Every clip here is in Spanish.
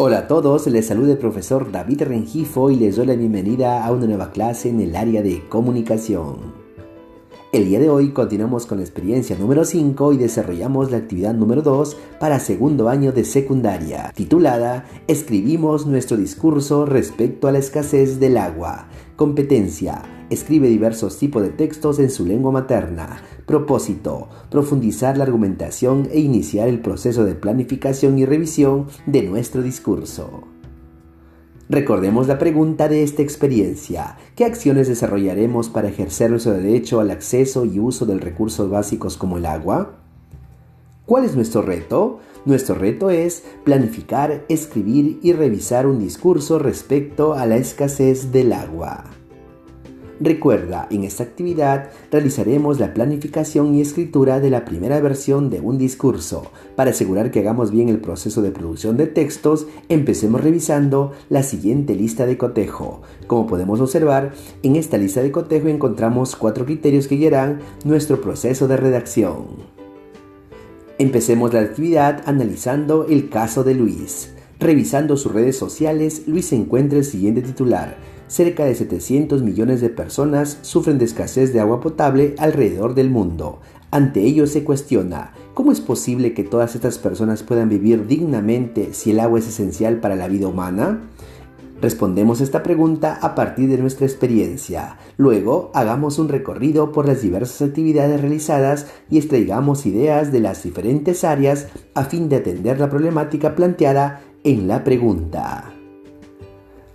Hola a todos, les saluda el profesor David Rengifo y les doy la bienvenida a una nueva clase en el área de comunicación. El día de hoy continuamos con la experiencia número 5 y desarrollamos la actividad número 2 para segundo año de secundaria, titulada Escribimos nuestro discurso respecto a la escasez del agua. Competencia: escribe diversos tipos de textos en su lengua materna. Propósito: profundizar la argumentación e iniciar el proceso de planificación y revisión de nuestro discurso. Recordemos la pregunta de esta experiencia. ¿Qué acciones desarrollaremos para ejercer nuestro derecho al acceso y uso de recursos básicos como el agua? ¿Cuál es nuestro reto? Nuestro reto es planificar, escribir y revisar un discurso respecto a la escasez del agua. Recuerda, en esta actividad realizaremos la planificación y escritura de la primera versión de un discurso. Para asegurar que hagamos bien el proceso de producción de textos, empecemos revisando la siguiente lista de cotejo. Como podemos observar, en esta lista de cotejo encontramos 4 criterios que guiarán nuestro proceso de redacción. Empecemos la actividad analizando el caso de Luis. Revisando sus redes sociales, Luis encuentra el siguiente titular: cerca de 700 millones de personas sufren de escasez de agua potable alrededor del mundo. Ante ello se cuestiona, ¿cómo es posible que todas estas personas puedan vivir dignamente si el agua es esencial para la vida humana? Respondemos esta pregunta a partir de nuestra experiencia. Luego, hagamos un recorrido por las diversas actividades realizadas y extraigamos ideas de las diferentes áreas a fin de atender la problemática planteada en la pregunta.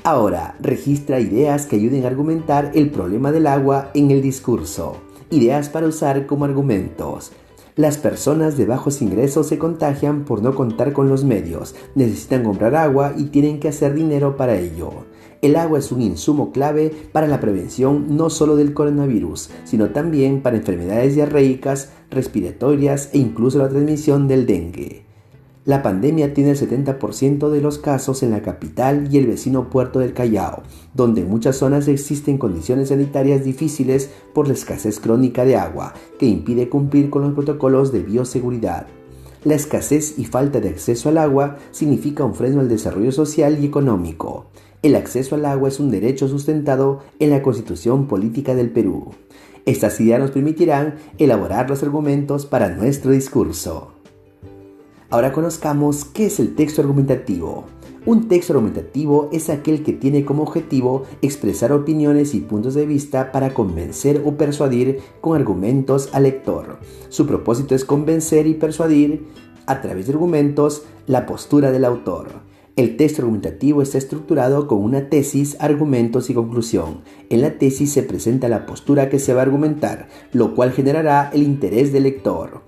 Ahora, registra ideas que ayuden a argumentar el problema del agua en el discurso. Ideas para usar como argumentos. Las personas de bajos ingresos se contagian por no contar con los medios, necesitan comprar agua y tienen que hacer dinero para ello. El agua es un insumo clave para la prevención no solo del coronavirus, sino también para enfermedades diarreicas, respiratorias e incluso la transmisión del dengue. La pandemia tiene el 70% de los casos en la capital y el vecino puerto del Callao, donde en muchas zonas existen condiciones sanitarias difíciles por la escasez crónica de agua, que impide cumplir con los protocolos de bioseguridad. La escasez y falta de acceso al agua significa un freno al desarrollo social y económico. El acceso al agua es un derecho sustentado en la Constitución Política del Perú. Estas ideas nos permitirán elaborar los argumentos para nuestro discurso. Ahora conozcamos qué es el texto argumentativo. Un texto argumentativo es aquel que tiene como objetivo expresar opiniones y puntos de vista para convencer o persuadir con argumentos al lector. Su propósito es convencer y persuadir a través de argumentos la postura del autor. El texto argumentativo está estructurado con una tesis, argumentos y conclusión. En la tesis se presenta la postura que se va a argumentar, lo cual generará el interés del lector.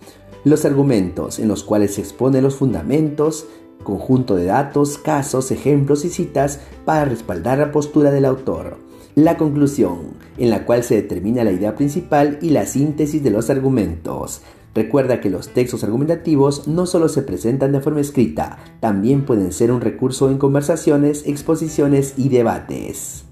Los argumentos, en los cuales se exponen los fundamentos, conjunto de datos, casos, ejemplos y citas para respaldar la postura del autor. La conclusión, en la cual se determina la idea principal y la síntesis de los argumentos. Recuerda que los textos argumentativos no solo se presentan de forma escrita, también pueden ser un recurso en conversaciones, exposiciones y debates.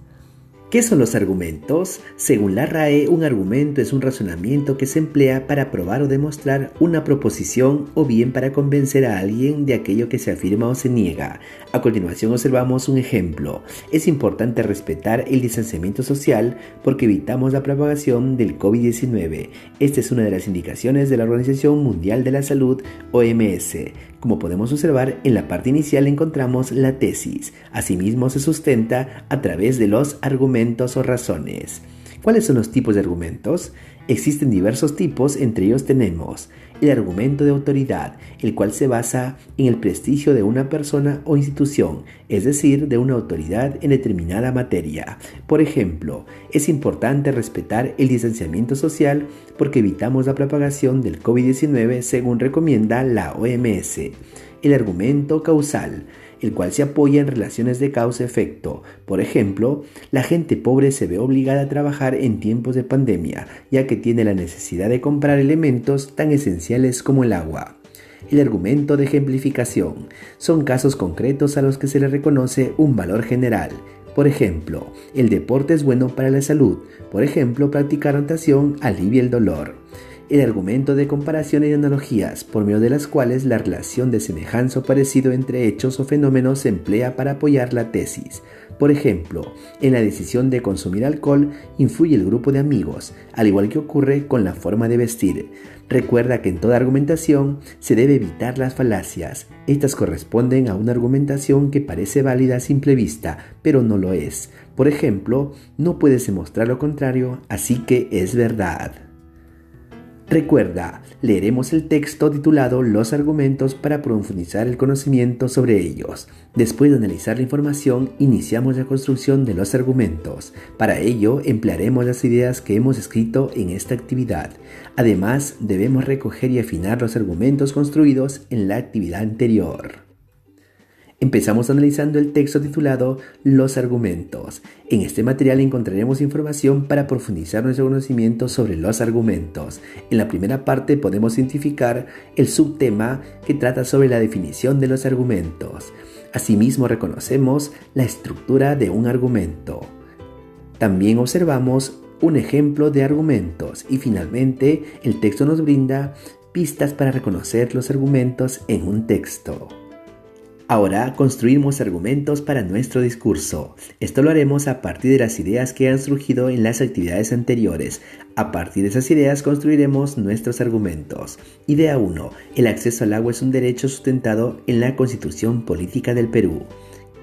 ¿Qué son los argumentos? Según la RAE, un argumento es un razonamiento que se emplea para probar o demostrar una proposición o bien para convencer a alguien de aquello que se afirma o se niega. A continuación observamos un ejemplo. Es importante respetar el distanciamiento social porque evitamos la propagación del COVID-19. Esta es una de las indicaciones de la Organización Mundial de la Salud, OMS. Como podemos observar, en la parte inicial encontramos la tesis. Asimismo, se sustenta a través de los argumentos o razones. ¿Cuáles son los tipos de argumentos? Existen diversos tipos, entre ellos tenemos el argumento de autoridad, el cual se basa en el prestigio de una persona o institución, es decir, de una autoridad en determinada materia. Por ejemplo, es importante respetar el distanciamiento social porque evitamos la propagación del COVID-19 según recomienda la OMS. El argumento causal, el cual se apoya en relaciones de causa-efecto. Por ejemplo, la gente pobre se ve obligada a trabajar en tiempos de pandemia, ya que tiene la necesidad de comprar elementos tan esenciales como el agua. El argumento de ejemplificación son casos concretos a los que se le reconoce un valor general. Por ejemplo, el deporte es bueno para la salud. Por ejemplo, practicar natación alivia el dolor. el argumento de comparación y analogías, por medio de las cuales la relación de semejanza o parecido entre hechos o fenómenos se emplea para apoyar la tesis. Por ejemplo, en la decisión de consumir alcohol influye el grupo de amigos, al igual que ocurre con la forma de vestir. Recuerda que en toda argumentación se debe evitar las falacias. Estas corresponden a una argumentación que parece válida a simple vista, pero no lo es. Por ejemplo, no puedes demostrar lo contrario, así que es verdad. Recuerda, leeremos el texto titulado Los argumentos para profundizar el conocimiento sobre ellos. Después de analizar la información, iniciamos la construcción de los argumentos. Para ello, emplearemos las ideas que hemos escrito en esta actividad. Además, debemos recoger y afinar los argumentos construidos en la actividad anterior. Empezamos analizando el texto titulado Los argumentos. En este material encontraremos información para profundizar nuestro conocimiento sobre los argumentos. En la primera parte podemos identificar el subtema que trata sobre la definición de los argumentos. Asimismo, reconocemos la estructura de un argumento. También observamos un ejemplo de argumentos y finalmente el texto nos brinda pistas para reconocer los argumentos en un texto. Ahora construimos argumentos para nuestro discurso. Esto lo haremos a partir de las ideas que han surgido en las actividades anteriores. A partir de esas ideas construiremos nuestros argumentos. Idea 1. El acceso al agua es un derecho sustentado en la Constitución Política del Perú.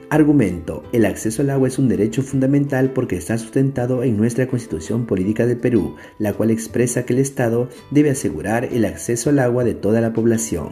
Argumento. El acceso al agua es un derecho fundamental porque está sustentado en nuestra Constitución Política del Perú, la cual expresa que el Estado debe asegurar el acceso al agua de toda la población.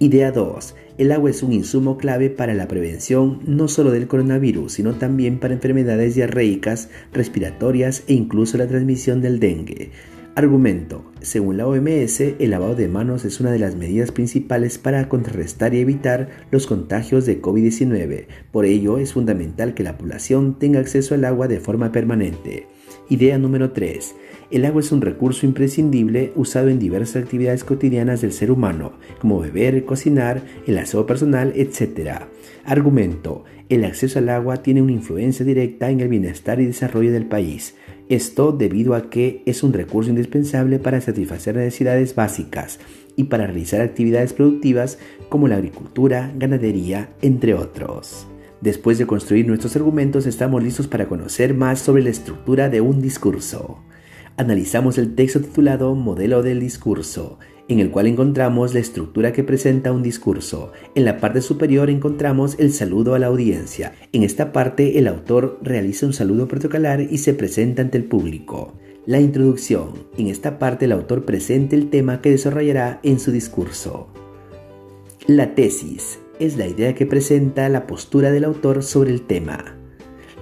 Idea 2. El agua es un insumo clave para la prevención no solo del coronavirus, sino también para enfermedades diarreicas, respiratorias e incluso la transmisión del dengue. Argumento. Según la OMS, el lavado de manos es una de las medidas principales para contrarrestar y evitar los contagios de COVID-19. Por ello, es fundamental que la población tenga acceso al agua de forma permanente. Idea número 3. El agua es un recurso imprescindible usado en diversas actividades cotidianas del ser humano, como beber, cocinar, el aseo personal, etc. Argumento. El acceso al agua tiene una influencia directa en el bienestar y desarrollo del país. Esto debido a que es un recurso indispensable para satisfacer necesidades básicas y para realizar actividades productivas como la agricultura, ganadería, entre otros. Después de construir nuestros argumentos, estamos listos para conocer más sobre la estructura de un discurso. Analizamos el texto titulado Modelo del discurso, en el cual encontramos la estructura que presenta un discurso. En la parte superior encontramos el saludo a la audiencia. En esta parte, el autor realiza un saludo protocolar y se presenta ante el público. La introducción. En esta parte, el autor presenta el tema que desarrollará en su discurso. La tesis es la idea que presenta la postura del autor sobre el tema.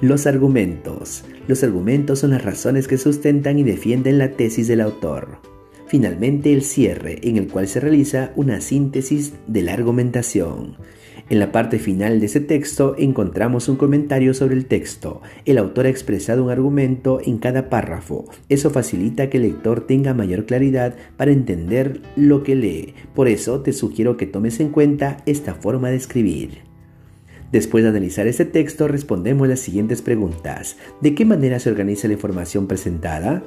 Los argumentos. Los argumentos son las razones que sustentan y defienden la tesis del autor. Finalmente, el cierre, en el cual se realiza una síntesis de la argumentación. En la parte final de ese texto encontramos un comentario sobre el texto. El autor ha expresado un argumento en cada párrafo. Eso facilita que el lector tenga mayor claridad para entender lo que lee. Por eso te sugiero que tomes en cuenta esta forma de escribir. Después de analizar este texto, respondemos las siguientes preguntas. ¿De qué manera se organiza la información presentada?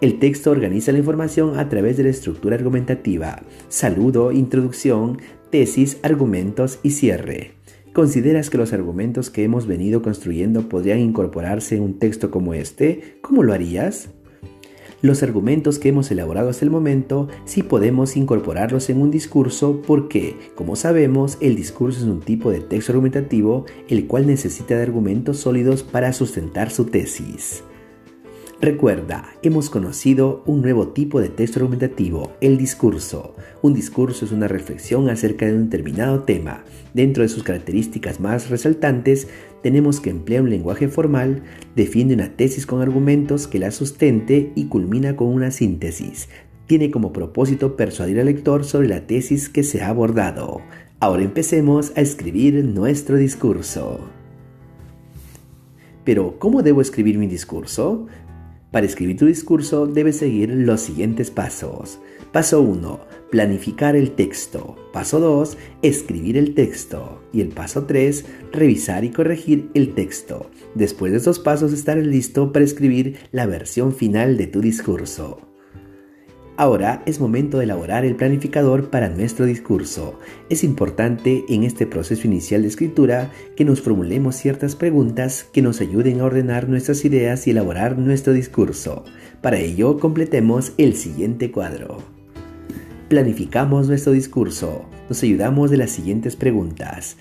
El texto organiza la información a través de la estructura argumentativa: saludo, introducción, tesis, argumentos y cierre. ¿Consideras que los argumentos que hemos venido construyendo podrían incorporarse en un texto como este? ¿Cómo lo harías? Los argumentos que hemos elaborado hasta el momento sí podemos incorporarlos en un discurso porque, como sabemos, el discurso es un tipo de texto argumentativo el cual necesita de argumentos sólidos para sustentar su tesis. Recuerda, hemos conocido un nuevo tipo de texto argumentativo, el discurso. Un discurso es una reflexión acerca de un determinado tema. Dentro de sus características más resaltantes, tenemos que emplea un lenguaje formal, defiende una tesis con argumentos que la sustente y culmina con una síntesis. Tiene como propósito persuadir al lector sobre la tesis que se ha abordado. Ahora empecemos a escribir nuestro discurso. Pero, ¿cómo debo escribir mi discurso? Para escribir tu discurso debes seguir los siguientes pasos. Paso 1. Planificar el texto. Paso 2. Escribir el texto. Y el paso 3. Revisar y corregir el texto. Después de estos pasos estarás listo para escribir la versión final de tu discurso. Ahora es momento de elaborar el planificador para nuestro discurso. Es importante en este proceso inicial de escritura que nos formulemos ciertas preguntas que nos ayuden a ordenar nuestras ideas y elaborar nuestro discurso. Para ello, completemos el siguiente cuadro. Planificamos nuestro discurso. Nos ayudamos de las siguientes preguntas.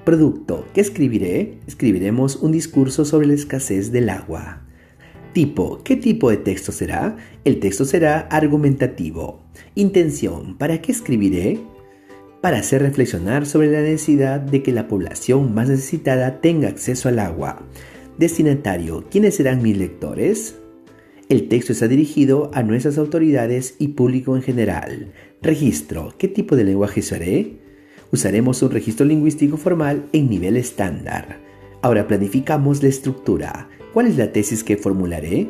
Producto, ¿qué escribiré? Escribiremos un discurso sobre la escasez del agua. Tipo, ¿qué tipo de texto será? El texto será argumentativo. Intención, ¿para qué escribiré? Para hacer reflexionar sobre la necesidad de que la población más necesitada tenga acceso al agua. Destinatario, ¿quiénes serán mis lectores? El texto está dirigido a nuestras autoridades y público en general. Registro, ¿qué tipo de lenguaje usaré? Usaremos un registro lingüístico formal en nivel estándar. Ahora planificamos la estructura. ¿Cuál es la tesis que formularé?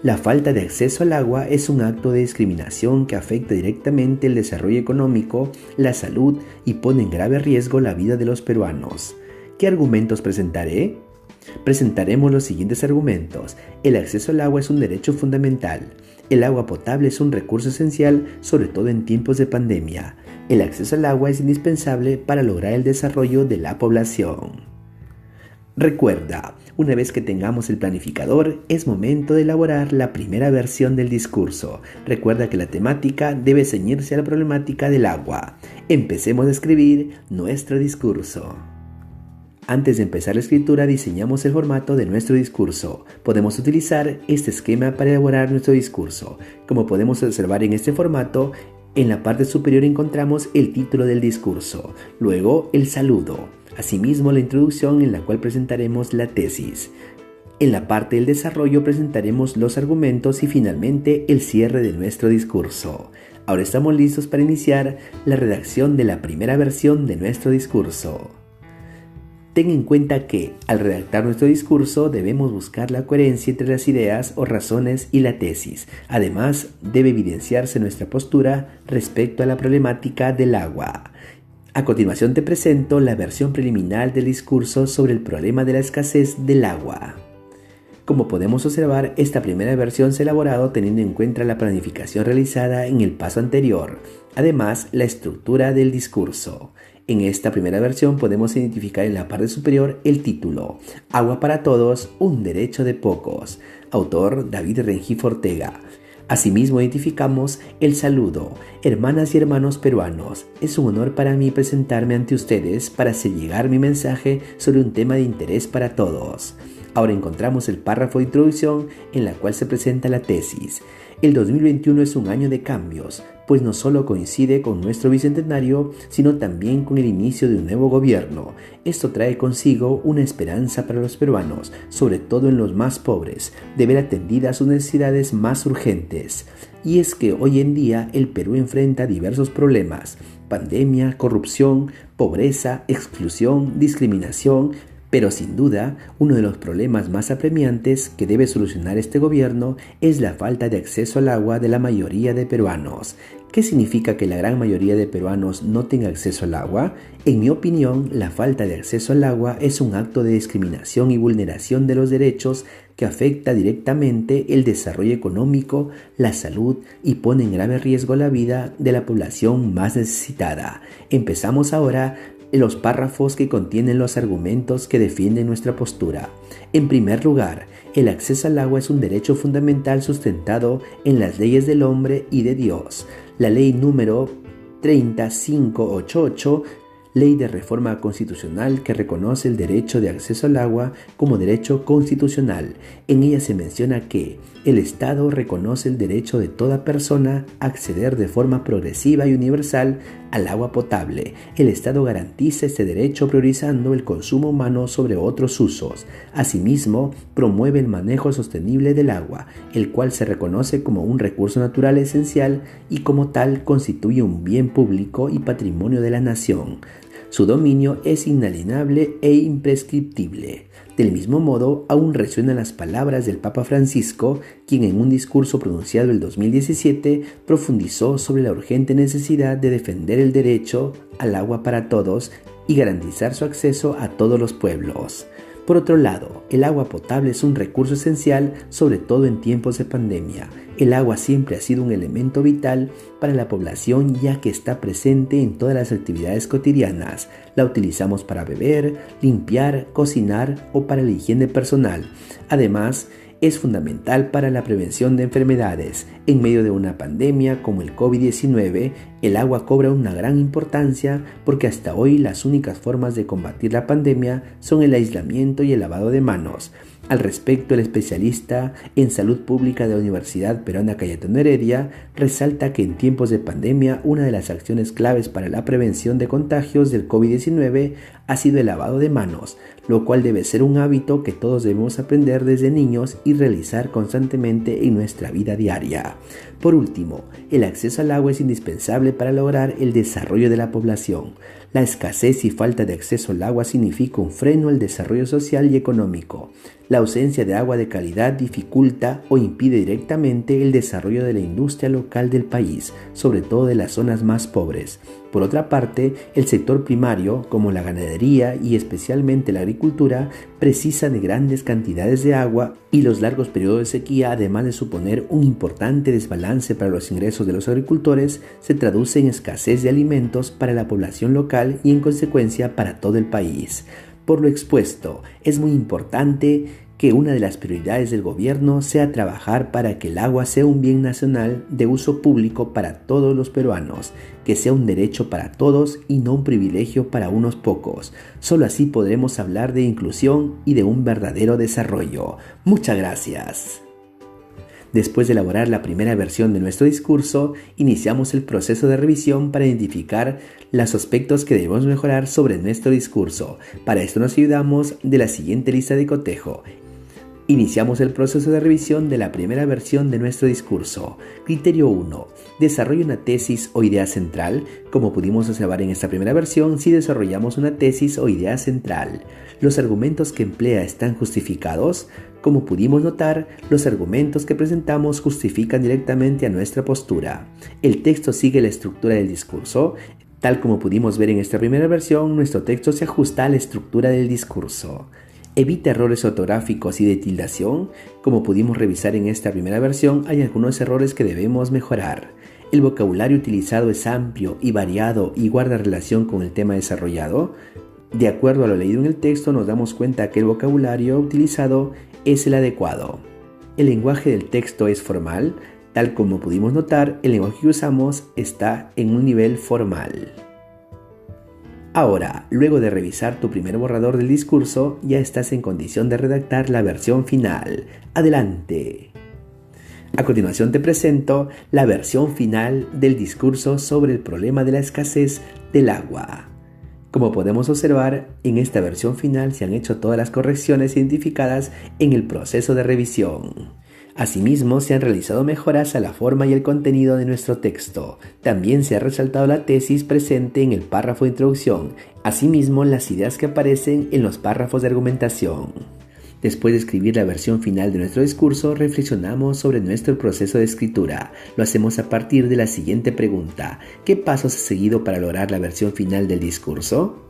La falta de acceso al agua es un acto de discriminación que afecta directamente el desarrollo económico, la salud y pone en grave riesgo la vida de los peruanos. ¿Qué argumentos presentaré? Presentaremos los siguientes argumentos. El acceso al agua es un derecho fundamental. El agua potable es un recurso esencial, sobre todo en tiempos de pandemia. El acceso al agua es indispensable para lograr el desarrollo de la población. Recuerda, una vez que tengamos el planificador, es momento de elaborar la primera versión del discurso. Recuerda que la temática debe ceñirse a la problemática del agua. Empecemos a escribir nuestro discurso. Antes de empezar la escritura, diseñamos el formato de nuestro discurso. Podemos utilizar este esquema para elaborar nuestro discurso. Como podemos observar en este formato, en la parte superior encontramos el título del discurso, luego el saludo. Asimismo, la introducción en la cual presentaremos la tesis. En la parte del desarrollo presentaremos los argumentos y finalmente el cierre de nuestro discurso. Ahora estamos listos para iniciar la redacción de la primera versión de nuestro discurso. Ten en cuenta que, al redactar nuestro discurso, debemos buscar la coherencia entre las ideas o razones y la tesis. Además, debe evidenciarse nuestra postura respecto a la problemática del agua. A continuación te presento la versión preliminar del discurso sobre el problema de la escasez del agua. Como podemos observar, esta primera versión se ha elaborado teniendo en cuenta la planificación realizada en el paso anterior, además la estructura del discurso. En esta primera versión podemos identificar en la parte superior el título, Agua para todos, un derecho de pocos, autor David Rengifo Ortega. Asimismo identificamos el saludo, hermanas y hermanos peruanos. Es un honor para mí presentarme ante ustedes para hacer llegar mi mensaje sobre un tema de interés para todos. Ahora encontramos el párrafo de introducción en la cual se presenta la tesis. El 2021 es un año de cambios, pues no solo coincide con nuestro bicentenario, sino también con el inicio de un nuevo gobierno. Esto trae consigo una esperanza para los peruanos, sobre todo en los más pobres, de ver atendidas sus necesidades más urgentes. Y es que hoy en día el Perú enfrenta diversos problemas: pandemia, corrupción, pobreza, exclusión, discriminación. Pero sin duda, uno de los problemas más apremiantes que debe solucionar este gobierno es la falta de acceso al agua de la mayoría de peruanos. ¿Qué significa que la gran mayoría de peruanos no tenga acceso al agua? En mi opinión, la falta de acceso al agua es un acto de discriminación y vulneración de los derechos que afecta directamente el desarrollo económico, la salud y pone en grave riesgo la vida de la población más necesitada. Empezamos ahora los párrafos que contienen los argumentos que defienden nuestra postura. En primer lugar, el acceso al agua es un derecho fundamental sustentado en las leyes del hombre y de Dios. La ley número 3588, Ley de Reforma Constitucional que reconoce el derecho de acceso al agua como derecho constitucional. En ella se menciona que el Estado reconoce el derecho de toda persona a acceder de forma progresiva y universal al agua potable. El Estado garantiza este derecho priorizando el consumo humano sobre otros usos. Asimismo, promueve el manejo sostenible del agua, el cual se reconoce como un recurso natural esencial y como tal constituye un bien público y patrimonio de la nación. Su dominio es inalienable e imprescriptible. Del mismo modo, aún resuenan las palabras del Papa Francisco, quien en un discurso pronunciado el 2017 profundizó sobre la urgente necesidad de defender el derecho al agua para todos y garantizar su acceso a todos los pueblos. Por otro lado, el agua potable es un recurso esencial, sobre todo en tiempos de pandemia. El agua siempre ha sido un elemento vital para la población, ya que está presente en todas las actividades cotidianas. La utilizamos para beber, limpiar, cocinar o para la higiene personal. Además, es fundamental para la prevención de enfermedades. En medio de una pandemia como el COVID-19, el agua cobra una gran importancia porque hasta hoy las únicas formas de combatir la pandemia son el aislamiento y el lavado de manos. Al respecto, el especialista en salud pública de la Universidad Peruana Cayetano Heredia resalta que en tiempos de pandemia una de las acciones claves para la prevención de contagios del COVID-19 ha sido el lavado de manos, lo cual debe ser un hábito que todos debemos aprender desde niños y realizar constantemente en nuestra vida diaria. Por último, el acceso al agua es indispensable para lograr el desarrollo de la población. La escasez y falta de acceso al agua significa un freno al desarrollo social y económico. La ausencia de agua de calidad dificulta o impide directamente el desarrollo de la industria local del país, sobre todo de las zonas más pobres. Por otra parte, el sector primario, como la ganadería y especialmente la agricultura, precisa de grandes cantidades de agua y los largos periodos de sequía, además de suponer un importante desbalance para los ingresos de los agricultores, se traduce en escasez de alimentos para la población local y en consecuencia para todo el país. Por lo expuesto, es muy importante que una de las prioridades del gobierno sea trabajar para que el agua sea un bien nacional de uso público para todos los peruanos, que sea un derecho para todos y no un privilegio para unos pocos. Solo así podremos hablar de inclusión y de un verdadero desarrollo. Muchas gracias. Después de elaborar la primera versión de nuestro discurso, iniciamos el proceso de revisión para identificar los aspectos que debemos mejorar sobre nuestro discurso. Para esto nos ayudamos de la siguiente lista de cotejo. Iniciamos el proceso de revisión de la primera versión de nuestro discurso. Criterio 1. Desarrolla una tesis o idea central. Como pudimos observar en esta primera versión, sí desarrollamos una tesis o idea central. ¿Los argumentos que emplea están justificados? Como pudimos notar, los argumentos que presentamos justifican directamente a nuestra postura. El texto sigue la estructura del discurso. Tal como pudimos ver en esta primera versión, nuestro texto se ajusta a la estructura del discurso. Evita errores ortográficos y de tildación. Como pudimos revisar en esta primera versión, hay algunos errores que debemos mejorar. El vocabulario utilizado es amplio y variado y guarda relación con el tema desarrollado. De acuerdo a lo leído en el texto, nos damos cuenta que el vocabulario utilizado es el adecuado. El lenguaje del texto es formal. Tal como pudimos notar, el lenguaje que usamos está en un nivel formal. Ahora, luego de revisar tu primer borrador del discurso, ya estás en condición de redactar la versión final. ¡Adelante! A continuación te presento la versión final del discurso sobre el problema de la escasez del agua. Como podemos observar, en esta versión final se han hecho todas las correcciones identificadas en el proceso de revisión. Asimismo, se han realizado mejoras a la forma y el contenido de nuestro texto. También se ha resaltado la tesis presente en el párrafo de introducción. Asimismo, las ideas que aparecen en los párrafos de argumentación. Después de escribir la versión final de nuestro discurso, reflexionamos sobre nuestro proceso de escritura. Lo hacemos a partir de la siguiente pregunta: ¿qué pasos ha seguido para lograr la versión final del discurso?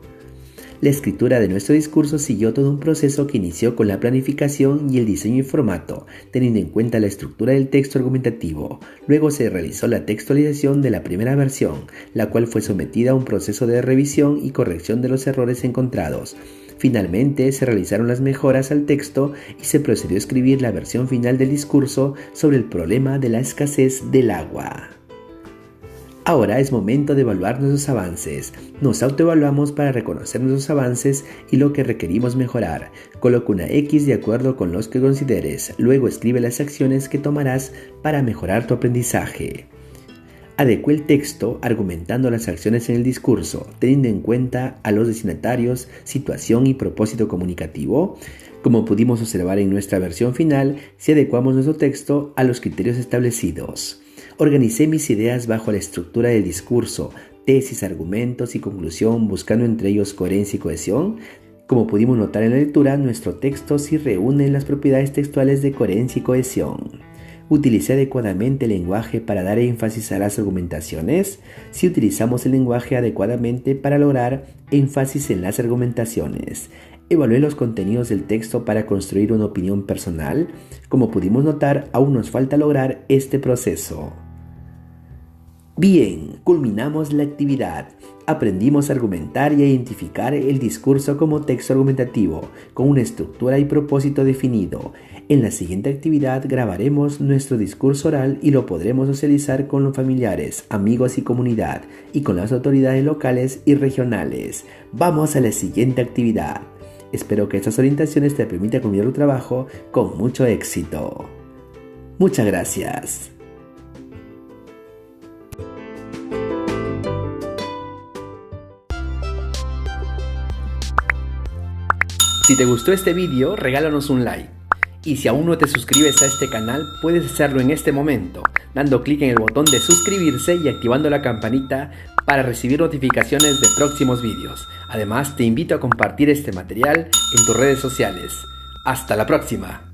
La escritura de nuestro discurso siguió todo un proceso que inició con la planificación y el diseño y formato, teniendo en cuenta la estructura del texto argumentativo. Luego se realizó la textualización de la primera versión, la cual fue sometida a un proceso de revisión y corrección de los errores encontrados. Finalmente, se realizaron las mejoras al texto y se procedió a escribir la versión final del discurso sobre el problema de la escasez del agua. Ahora es momento de evaluar nuestros avances. Nos autoevaluamos para reconocer nuestros avances y lo que requerimos mejorar. Coloca una X de acuerdo con los que consideres. Luego escribe las acciones que tomarás para mejorar tu aprendizaje. Adecua el texto argumentando las acciones en el discurso, teniendo en cuenta a los destinatarios, situación y propósito comunicativo. Como pudimos observar en nuestra versión final, si adecuamos nuestro texto a los criterios establecidos. Organicé mis ideas bajo la estructura del discurso, tesis, argumentos y conclusión, buscando entre ellos coherencia y cohesión. Como pudimos notar en la lectura, nuestro texto sí reúne las propiedades textuales de coherencia y cohesión. ¿Utilicé adecuadamente el lenguaje para dar énfasis a las argumentaciones? Sí utilizamos el lenguaje adecuadamente para lograr énfasis en las argumentaciones. Evalué los contenidos del texto para construir una opinión personal. Como pudimos notar, aún nos falta lograr este proceso. Bien, culminamos la actividad. Aprendimos a argumentar y a identificar el discurso como texto argumentativo, con una estructura y propósito definido. En la siguiente actividad grabaremos nuestro discurso oral y lo podremos socializar con los familiares, amigos y comunidad, y con las autoridades locales y regionales. Vamos a la siguiente actividad. Espero que estas orientaciones te permitan culminar tu trabajo con mucho éxito. Muchas gracias. Si te gustó este vídeo, regálanos un like. Y si aún no te suscribes a este canal, puedes hacerlo en este momento, dando clic en el botón de suscribirse y activando la campanita para recibir notificaciones de próximos vídeos. Además, te invito a compartir este material en tus redes sociales. ¡Hasta la próxima!